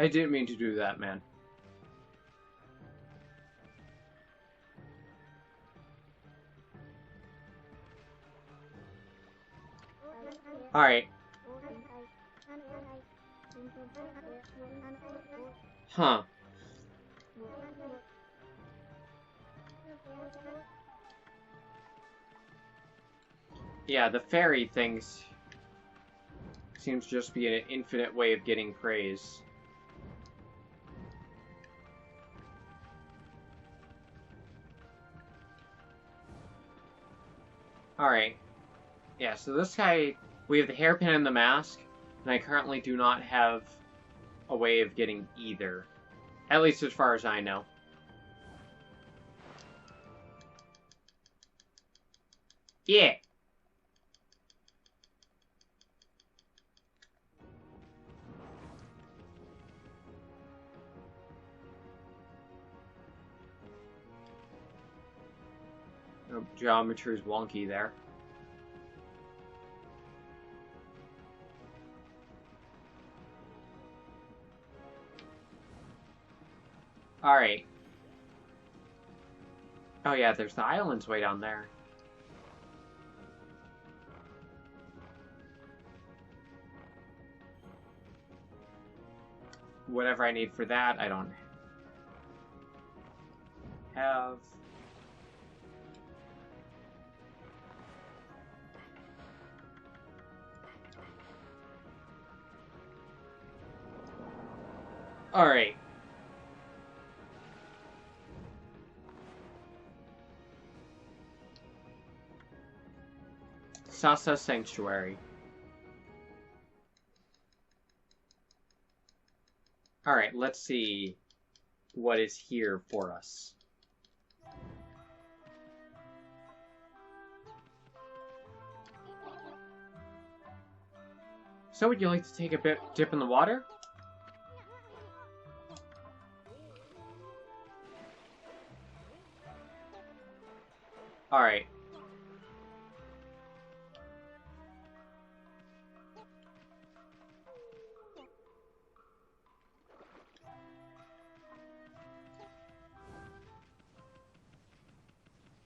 I didn't mean to do that, man. Alright. Huh. Yeah, the fairy things seems to just be an infinite way of getting praise. Alright. Yeah, so this guy, we have the hairpin and the mask, and I currently do not have a way of getting either. At least as far as I know. Yeah! Oh, geometry's wonky there. Alright. Oh yeah, there's the islands way down there. Whatever I need for that, I don't have. Alright. Sasa Sanctuary. Alright, let's see what is here for us. So would you like to take a dip in the water? Alright.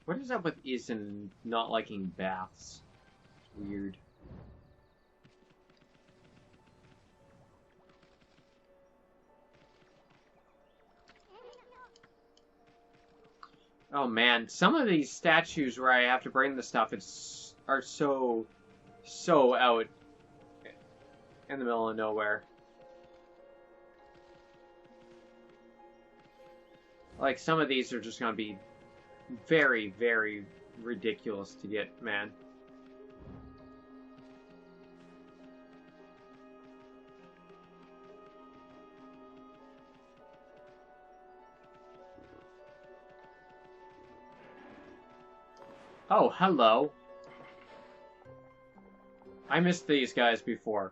What is up with Izan not liking baths? It's weird. Oh man, some of these statues where I have to bring the stuff are so out in the middle of nowhere. Like, some of these are just gonna be very, very ridiculous to get, man. Oh, hello. I missed these guys before.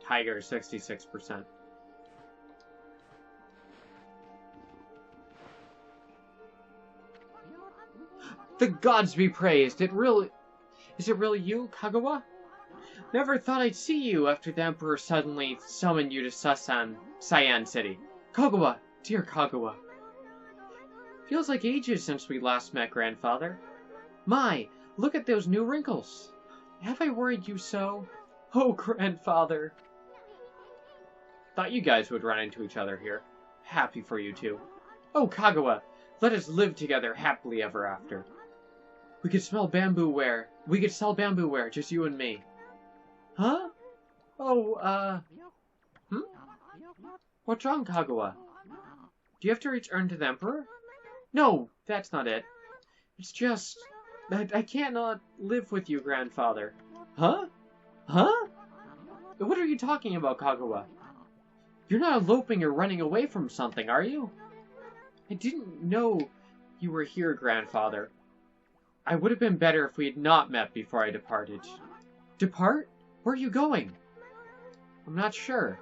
Tiger, 66%. The gods be praised! Is it really you, Kagawa? Never thought I'd see you after the Emperor suddenly summoned you to Cyan City. Kagawa! Dear Kagawa. Feels like ages since we last met, Grandfather. My, look at those new wrinkles. Have I worried you so? Oh, Grandfather. Thought you guys would run into each other here. Happy for you two. Oh, Kagawa, let us live together happily ever after. We could sell bamboo ware, just you and me. Huh? Oh, What's wrong, Kagawa? Do you have to return to the Emperor? No, that's not it. It's just... I cannot live with you, grandfather. Huh? Huh? What are you talking about, Kagawa? You're not eloping or running away from something, are you? I didn't know you were here, grandfather. I would have been better if we had not met before I departed. Depart? Where are you going? I'm not sure.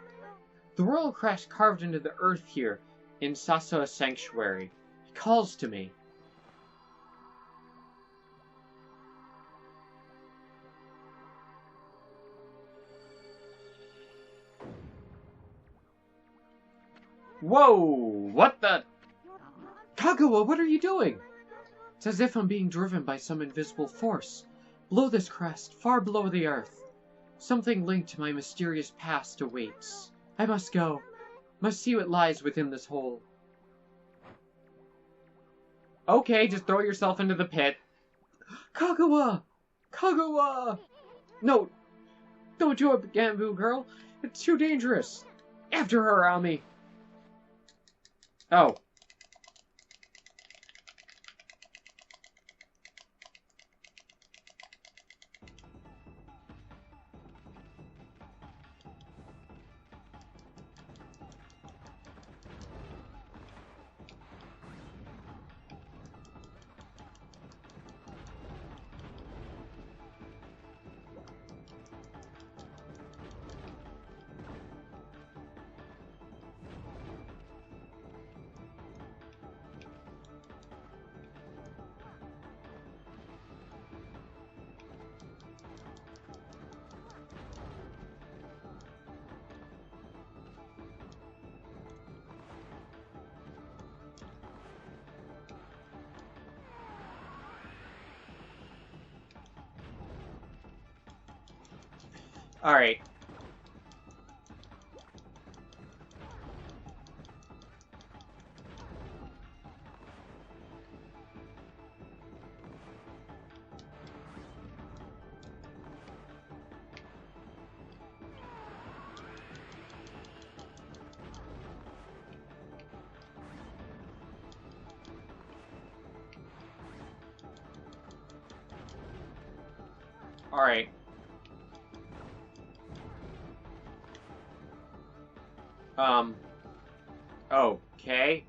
The royal crest carved into the earth here in Sasoa Sanctuary. It calls to me. Whoa! What the? Kagawa, what are you doing? It's as if I'm being driven by some invisible force. Below this crest, far below the earth. Something linked to my mysterious past awaits. I must go. Must see what lies within this hole. Okay, just throw yourself into the pit. Kagawa! Kagawa! No! Don't do it, Bamboo Girl. It's too dangerous. After her, Ami. Oh. Alright. Alright. Okay.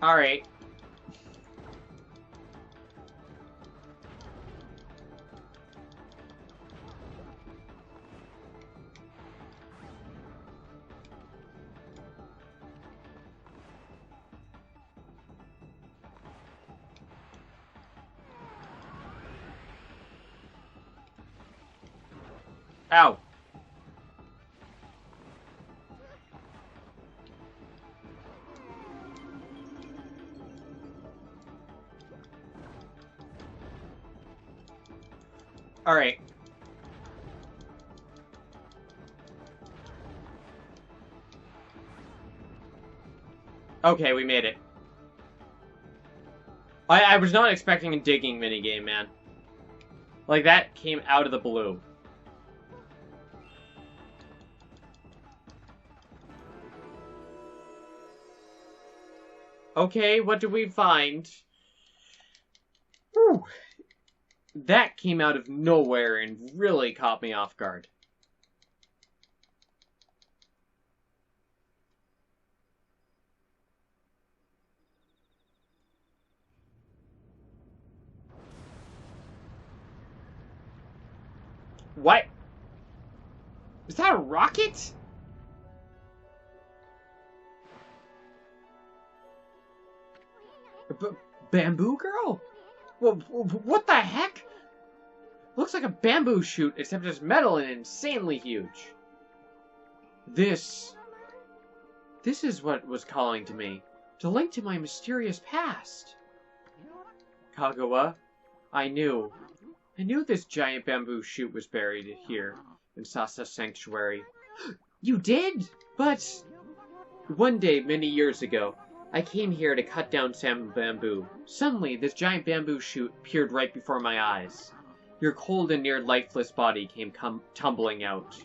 Alright. Ow. Alright. Okay, we made it. I was not expecting a digging minigame, man. Like, that came out of the blue. Okay, what do we find? Whew. That came out of nowhere and really caught me off guard. What? Is that a rocket? Bamboo Girl? What the heck? Looks like a bamboo shoot, except it's metal and insanely huge. This is what was calling to me. To link to my mysterious past. Kagawa, I knew I knew this giant bamboo shoot was buried here in Sasa's sanctuary. You did? But... One day, many years ago, I came here to cut down some bamboo. Suddenly, this giant bamboo shoot appeared right before my eyes. Your cold and near lifeless body came tumbling out.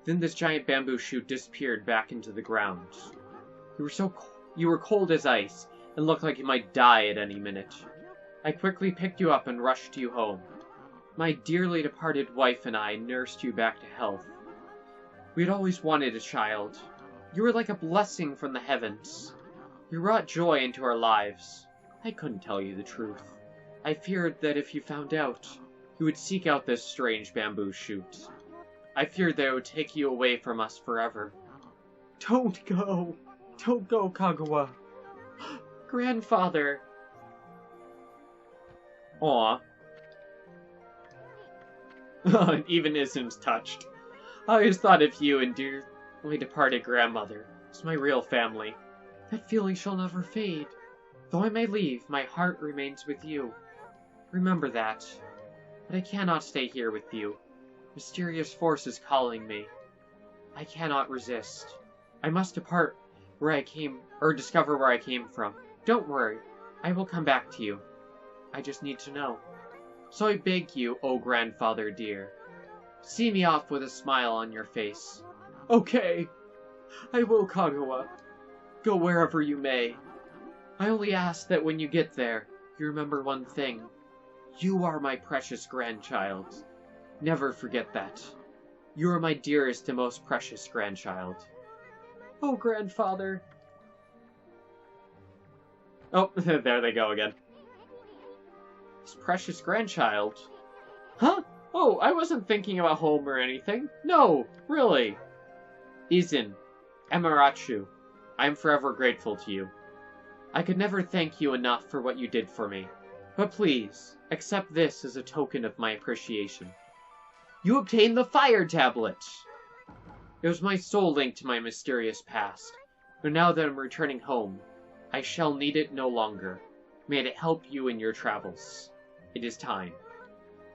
Then this giant bamboo shoot disappeared back into the ground. You were cold as ice, and looked like you might die at any minute. I quickly picked you up and rushed you home. My dearly departed wife and I nursed you back to health. We had always wanted a child. You were like a blessing from the heavens. You brought joy into our lives. I couldn't tell you the truth. I feared that if you found out, you would seek out this strange bamboo shoot. I feared that it would take you away from us forever. Don't go! Don't go, Kagawa! Grandfather! Aw. Even Izum's touched. I always thought of you and dearly departed grandmother as my real family. That feeling shall never fade. Though I may leave, my heart remains with you. Remember that. But I cannot stay here with you. Mysterious force is calling me. I cannot resist. I must depart where I came, or discover where I came from. Don't worry. I will come back to you. I just need to know. So I beg you, oh grandfather dear, see me off with a smile on your face. Okay. I will, Kagawa. Go wherever you may. I only ask that when you get there, you remember one thing. You are my precious grandchild. Never forget that. You are my dearest and most precious grandchild. Oh, grandfather. Oh, there they go again. His precious grandchild. Huh? Oh, I wasn't thinking about home or anything. No, really. Izin, Amarachu, I am forever grateful to you. I could never thank you enough for what you did for me. But please, accept this as a token of my appreciation. You obtained the fire tablet! It was my sole link to my mysterious past. But now that I'm returning home, I shall need it no longer. May it help you in your travels. It is time.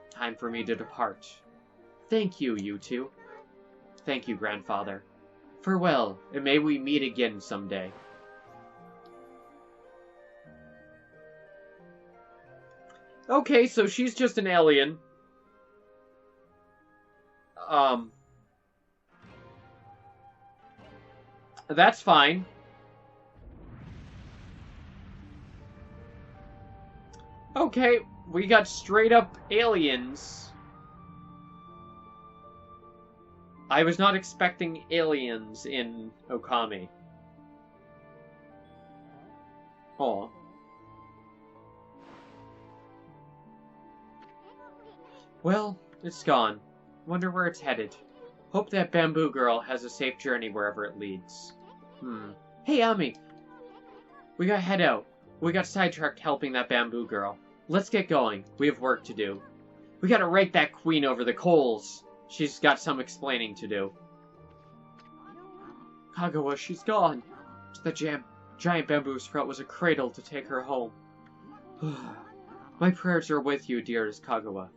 Time for me to depart. Thank you, you two. Thank you, grandfather. Farewell, and may we meet again someday. Okay, so she's just an alien. That's fine. Okay, we got straight up aliens. I was not expecting aliens in Okami. Aw. Well, it's gone. Wonder where it's headed. Hope that bamboo girl has a safe journey wherever it leads. Hey, Ami! We gotta head out. We got sidetracked helping that bamboo girl. Let's get going. We have work to do. We gotta rake that queen over the coals. She's got some explaining to do. Kagawa, she's gone. The giant bamboo sprout was a cradle to take her home. My prayers are with you, dearest Kagawa.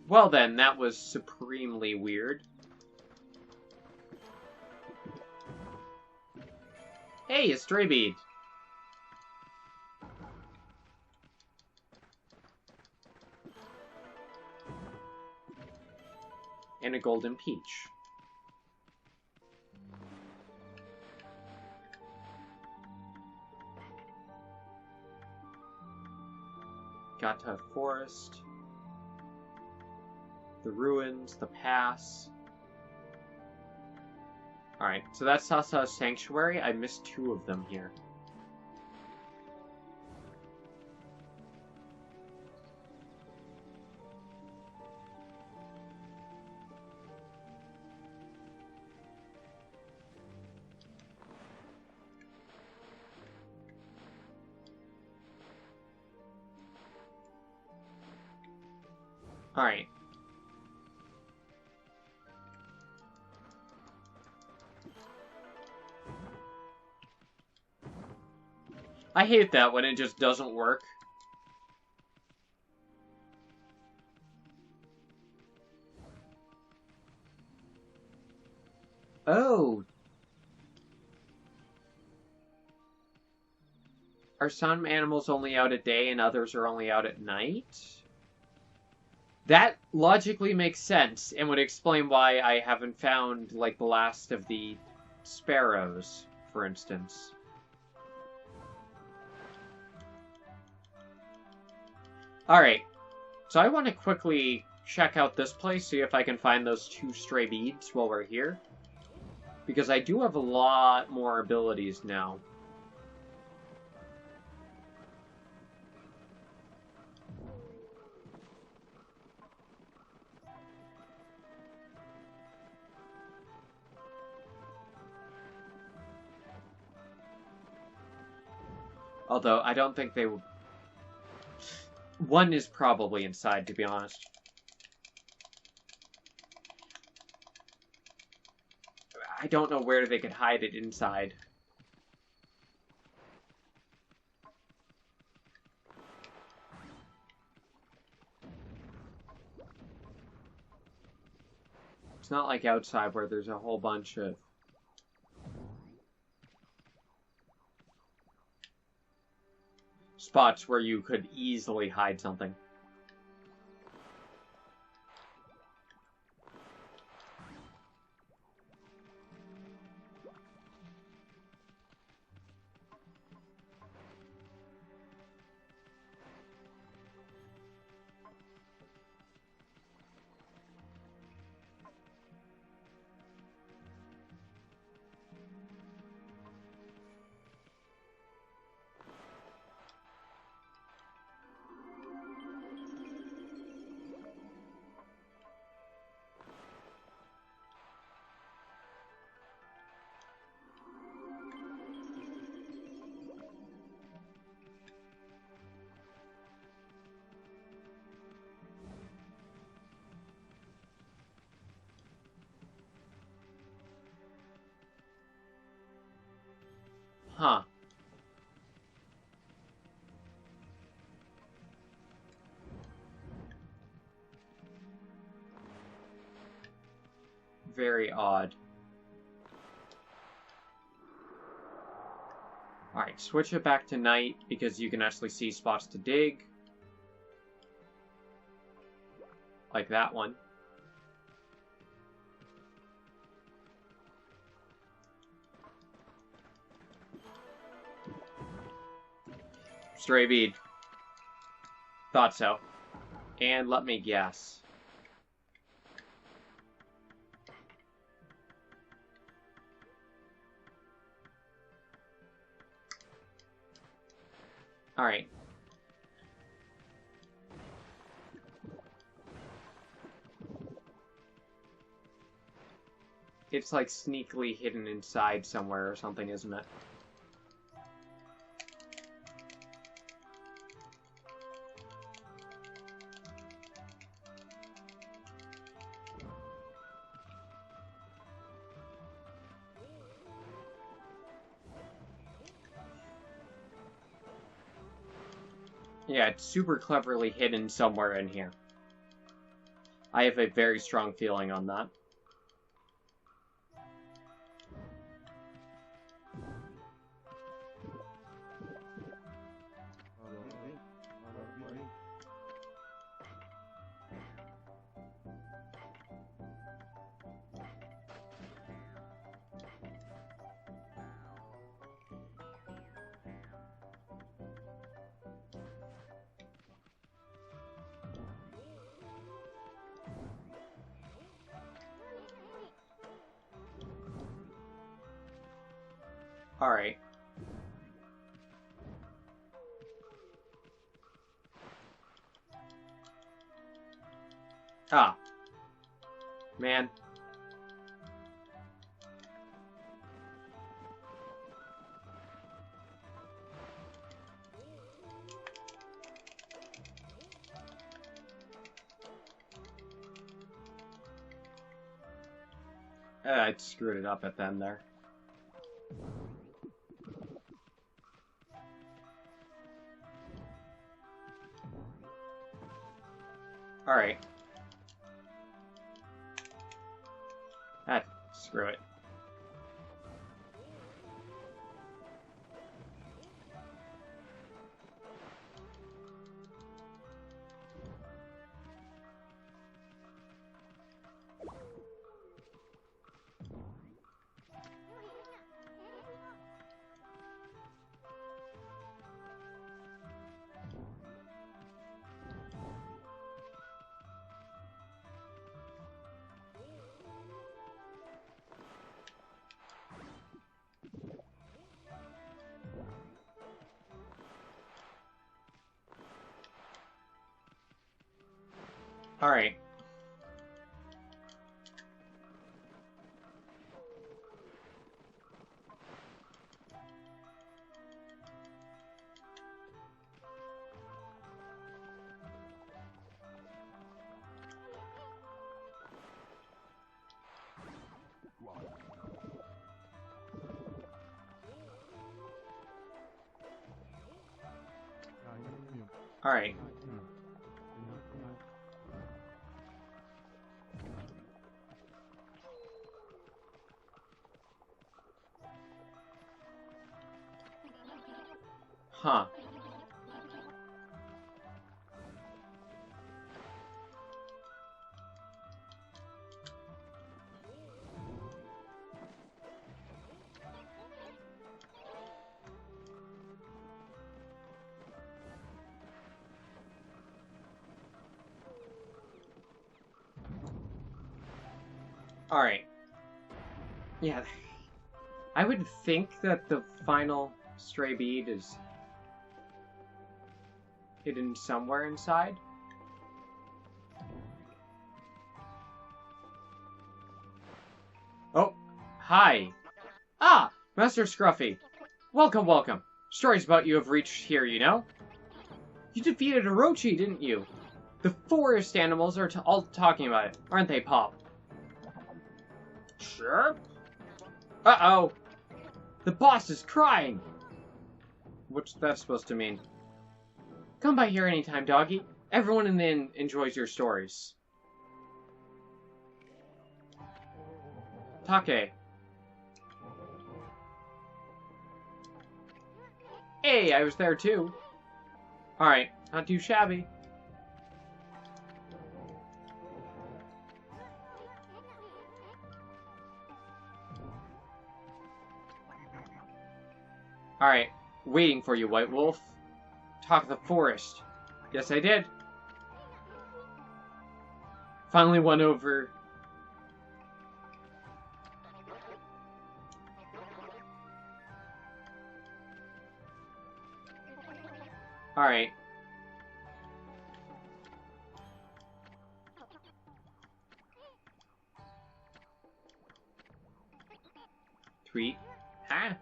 Well then, that was supremely weird. Hey, a stray bead! And a golden peach. Got a forest. The ruins, the pass. Alright, so that's Sasa's sanctuary. I missed 2 of them here. Alright. I hate that when it just doesn't work. Oh. Are some animals only out at day and others are only out at night? That logically makes sense and would explain why I haven't found, like, the last of the sparrows, for instance. Alright, so I want to quickly check out this place, see if I can find those 2 stray beads while we're here. Because I do have a lot more abilities now. Although, I don't think they will... One is probably inside, to be honest. I don't know where they could hide it inside. It's not like outside where there's a whole bunch of... spots where you could easily hide something. Huh. Very odd. Alright, switch it back to night because you can actually see spots to dig. Like that one. Stray bead. Thought so. And let me guess. Alright. It's like sneakily hidden inside somewhere or something, isn't it? Yeah, it's super cleverly hidden somewhere in here. I have a very strong feeling on that. Alright. Ah. Man. I screwed it up at the end there. Alright. Ah, screw it. Alright. Alright. Huh. Alright. Yeah. I would think that the final stray bead is hidden somewhere inside. Oh, hi. Ah, Master Scruffy. Welcome, welcome. Stories about you have reached here, you know? You defeated Orochi, didn't you? The forest animals are all talking about it, aren't they, Pop? Sure. Uh-oh. The boss is crying. What's that supposed to mean? Come by here anytime, doggy. Everyone in the inn enjoys your stories. Take. Hey, I was there too. Alright, not too shabby. Alright, waiting for you, White Wolf. Talk of the forest. Yes, I did. Finally won over. Alright. Tweet. Huh?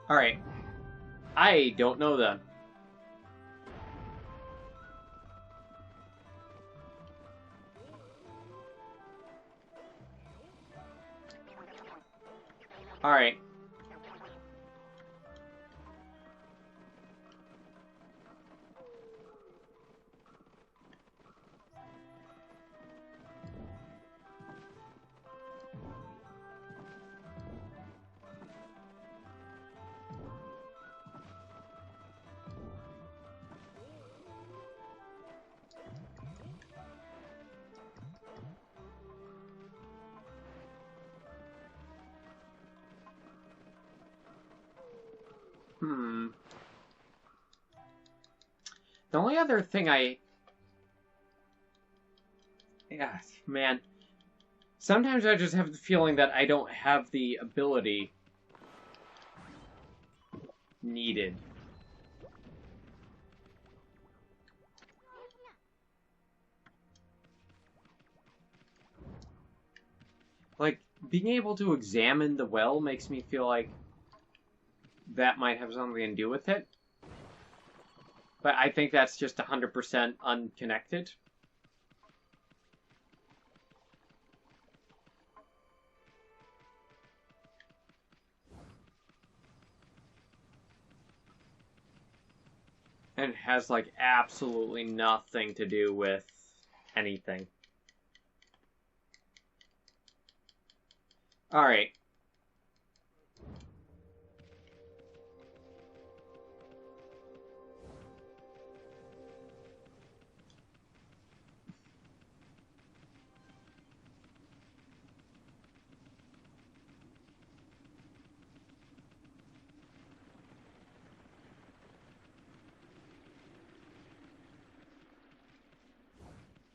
Alright. I don't know them. Alright. The only other thing yeah, man. Sometimes I just have the feeling that I don't have the ability needed. Like, being able to examine the well makes me feel like that might have something to do with it. But I think that's just 100% unconnected. And has, like, absolutely nothing to do with anything. Alright.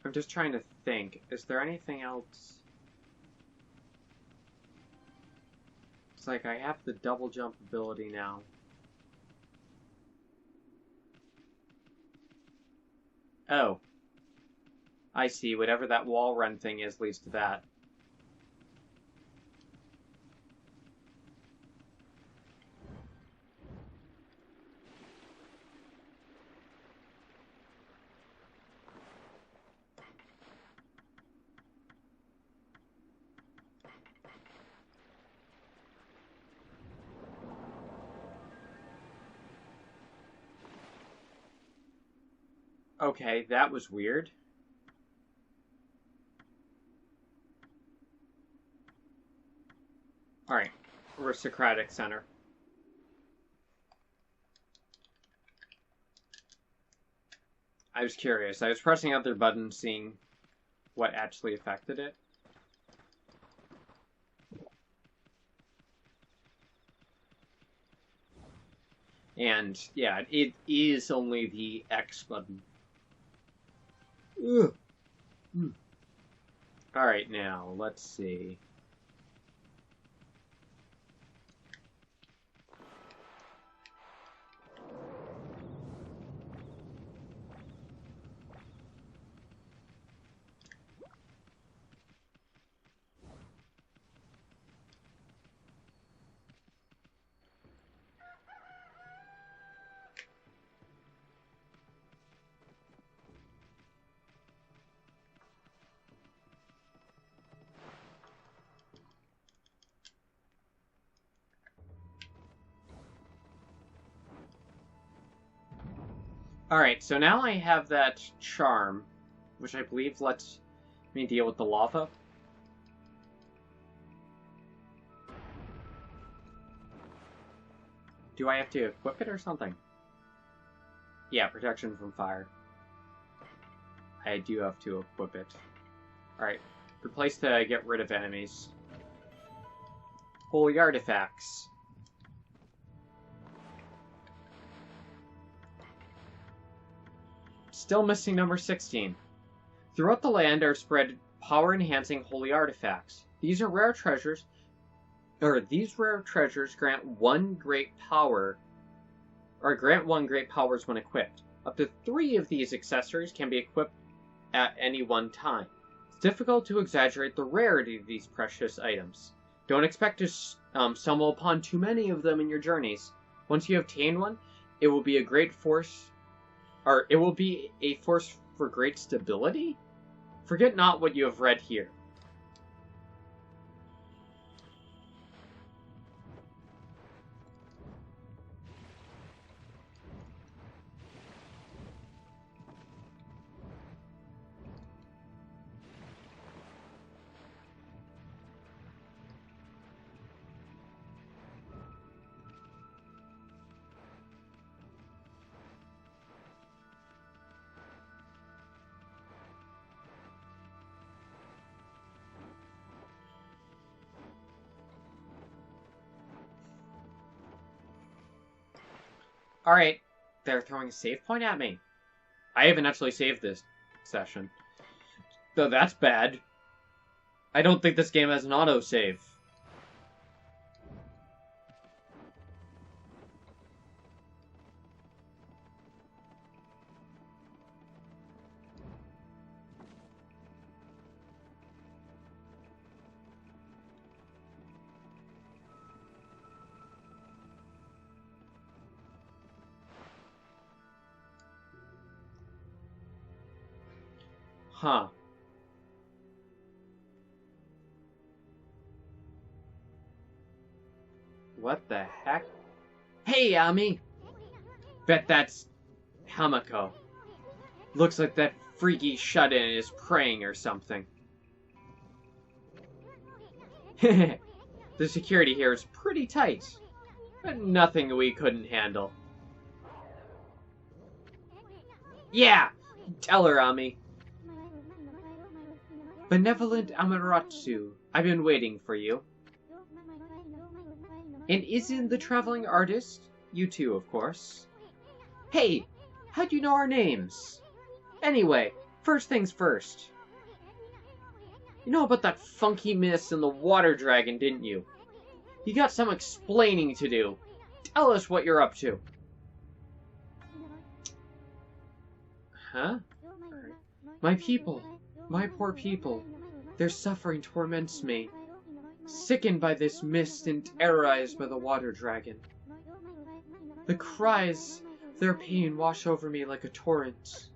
I'm just trying to think. Is there anything else? It's like I have the double jump ability now. Oh. I see. Whatever that wall run thing is leads to that. Okay, that was weird. Alright, Aristocratic Center. I was curious. I was pressing other buttons, seeing what actually affected it. And, yeah, it is only the X button. Ugh. Alright, now, let's see. Alright, so now I have that charm, which I believe lets me deal with the lava. Do I have to equip it or something? Yeah, protection from fire. I do have to equip it. Alright, replace to get rid of enemies. Holy artifacts. Still missing number 16. Throughout the land are spread power-enhancing holy artifacts. These rare treasures grant one great powers when equipped. Up to 3 of these accessories can be equipped at any one time. It's difficult to exaggerate the rarity of these precious items. Don't expect to stumble upon too many of them in your journeys. Once you obtain one, it will be a force for great stability? Forget not what you have read here. Alright, they're throwing a save point at me. I haven't actually saved this session. Though that's bad. I don't think this game has an autosave. Huh. What the heck? Hey, Ami! Bet that's Hamako. Looks like that freaky shut-in is praying or something. The security here is pretty tight, but nothing we couldn't handle. Yeah! Tell her, Ami. Benevolent Amaterasu, I've been waiting for you. And isn't the traveling artist? You too, of course. Hey, how'd you know our names? Anyway, first things first. You know about that funky mist and the water dragon, didn't you? You got some explaining to do. Tell us what you're up to. Huh? My people. My poor people. Their suffering torments me. Sickened by this mist and terrorized by the water dragon. The cries of their pain wash over me like a torrent.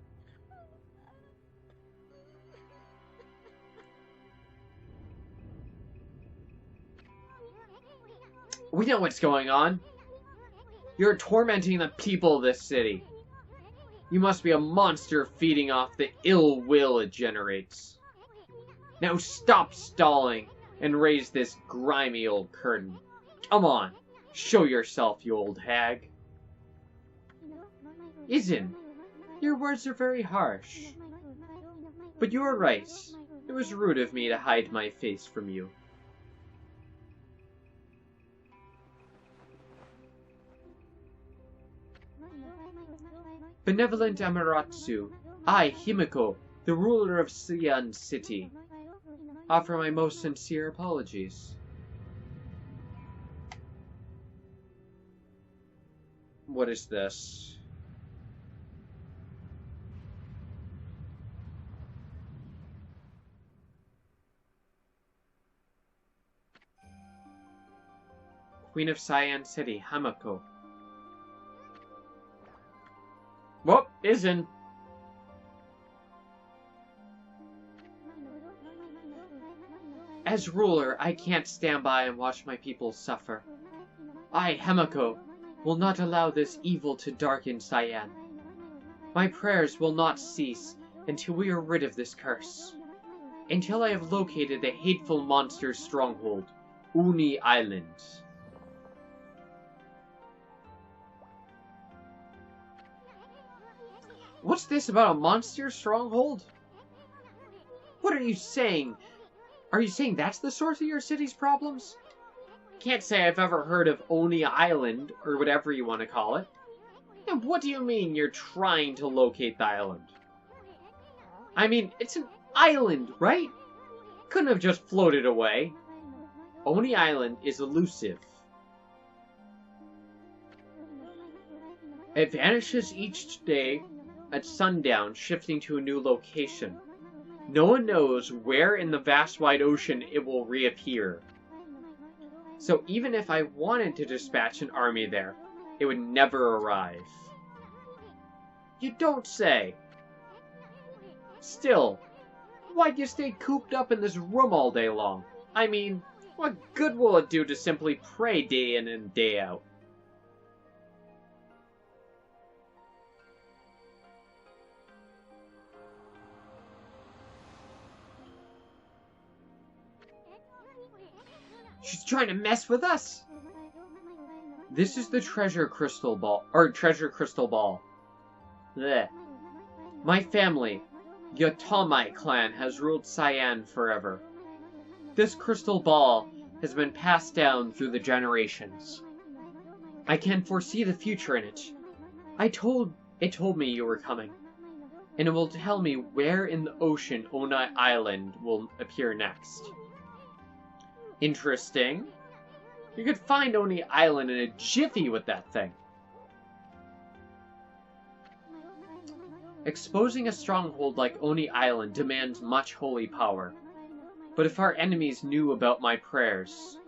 We know what's going on. You're tormenting the people of this city. You must be a monster feeding off the ill will it generates. Now stop stalling and raise this grimy old curtain. Come on, show yourself, you old hag. Izin, your words are very harsh. But you are right. It was rude of me to hide my face from you. Benevolent Amaterasu, I, Himiko, the ruler of Sian City, offer my most sincere apologies. What is this? Queen of Sian City, Hamako. Whoop, Izin. As ruler, I can't stand by and watch my people suffer. I, Hamako, will not allow this evil to darken Sian. My prayers will not cease until we are rid of this curse. Until I have located the hateful monster's stronghold, Uni Island. What's this about a monster stronghold? What are you saying? Are you saying that's the source of your city's problems? Can't say I've ever heard of Oni Island, or whatever you want to call it. And what do you mean you're trying to locate the island? I mean, it's an island, right? Couldn't have just floated away. Oni Island is elusive. It vanishes each day at sundown, shifting to a new location. No one knows where in the vast wide ocean it will reappear. So even if I wanted to dispatch an army there, it would never arrive. You don't say. Still, why'd you stay cooped up in this room all day long? I mean, what good will it do to simply pray day in and day out? She's trying to mess with us. This is the treasure crystal ball, Blech. My family, the Okami clan, has ruled Sian forever. This crystal ball has been passed down through the generations. I can foresee the future in it. It told me you were coming, and it will tell me where in the ocean Oni Island will appear next. Interesting. You could find Oni Island in a jiffy with that thing. Exposing a stronghold like Oni Island demands much holy power. But if our enemies knew about my prayers,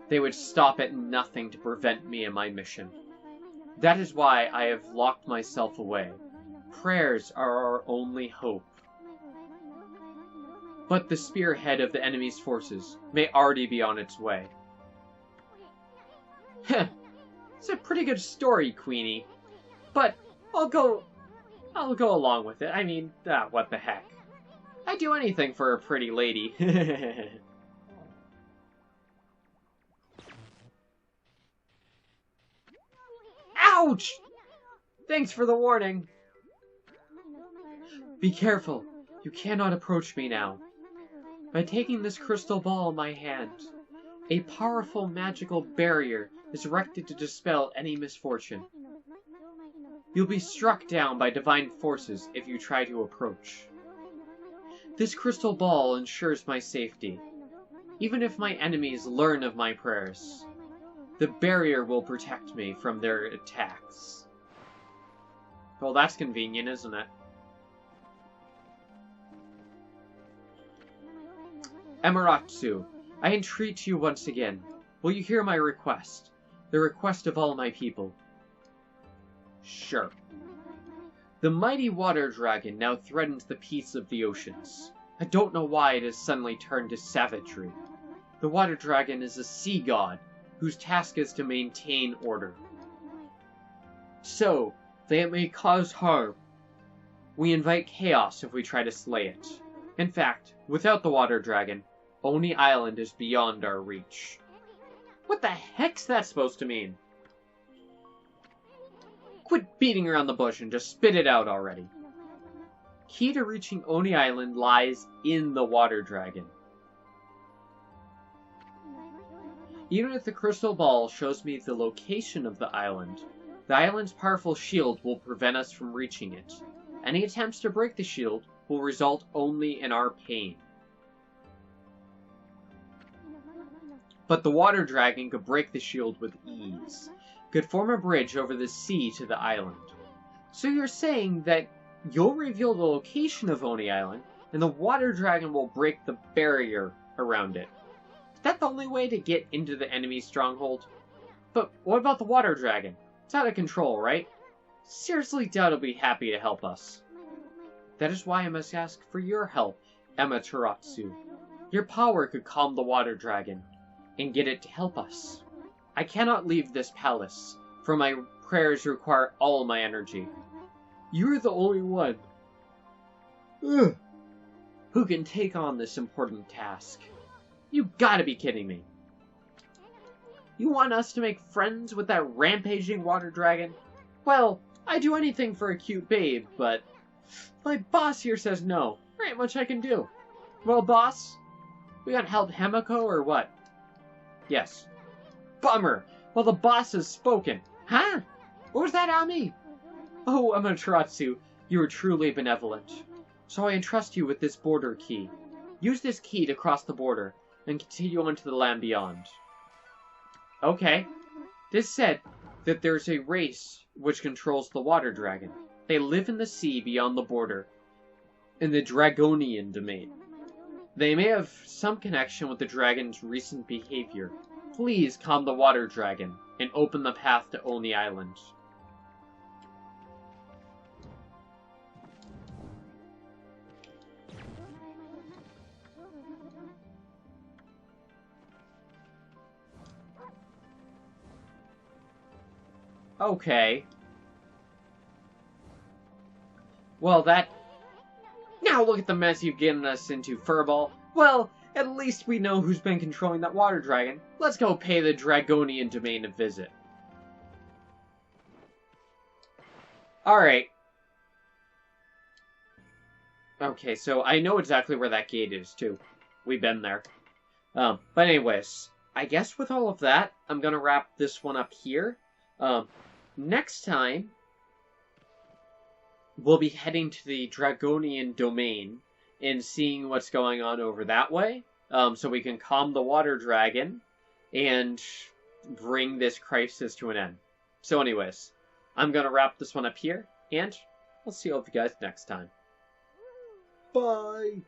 they would stop at nothing to prevent me in my mission. That is why I have locked myself away. Prayers are our only hope. but the spearhead of the enemy's forces may already be on its way. Heh, it's a pretty good story, Queenie, but I'll go along with it. I mean, what the heck. I'd do anything for a pretty lady. Ouch! Thanks for the warning. Be careful. You cannot approach me now. By taking this crystal ball in my hand, a powerful magical barrier is erected to dispel any misfortune. You'll be struck down by divine forces if you try to approach. This crystal ball ensures my safety. Even if my enemies learn of my prayers, the barrier will protect me from their attacks. Well, that's convenient, isn't it? Amaterasu, I entreat you once again. Will you hear my request? The request of all my people. Sure. The mighty water dragon now threatens the peace of the oceans. I don't know why it has suddenly turned to savagery. The water dragon is a sea god, whose task is to maintain order. So, that it may cause harm, we invite chaos if we try to slay it. In fact, without the water dragon, Oni Island is beyond our reach. What the heck's that supposed to mean? Quit beating around the bush and just spit it out already. Key to reaching Oni Island lies in the water dragon. Even if the crystal ball shows me the location of the island's powerful shield will prevent us from reaching it. Any attempts to break the shield will result only in our pain. But the water dragon could break the shield with ease, could form a bridge over the sea to the island. So you're saying that you'll reveal the location of Oni Island, and the water dragon will break the barrier around it. Is that the only way to get into the enemy's stronghold? But what about the water dragon? It's out of control, right? Seriously doubt it'll be happy to help us. That is why I must ask for your help, Amaterasu. Your power could calm the water dragon, and get it to help us. I cannot leave this palace, for my prayers require all my energy. You're the only one who can take on this important task. You gotta be kidding me. You want us to make friends with that rampaging water dragon? Well, I'd do anything for a cute babe, but my boss here says no. There ain't much I can do. Well, boss, we gotta help Himiko or what? Yes. Bummer. Well, the boss has spoken. Huh? What was that on me? Oh, Amaterasu, you are truly benevolent. So I entrust you with this border key. Use this key to cross the border and continue on to the land beyond. Okay. This said that there's a race which controls the water dragon. They live in the sea beyond the border, in the Dragonian domain. They may have some connection with the dragon's recent behavior. Please calm the water dragon and open the path to Oni Island. Okay. Well, now look at the mess you've given us into, Furball. Well, at least we know who's been controlling that water dragon. Let's go pay the Dragonian domain a visit. Alright. Okay, so I know exactly where that gate is, too. We've been there. But anyways, I guess with all of that, I'm gonna wrap this one up here. Next time, we'll be heading to the Dragonian domain and seeing what's going on over that way, so we can calm the water dragon and bring this crisis to an end. So anyways, I'm gonna wrap this one up here, and I'll see all of you guys next time. Bye!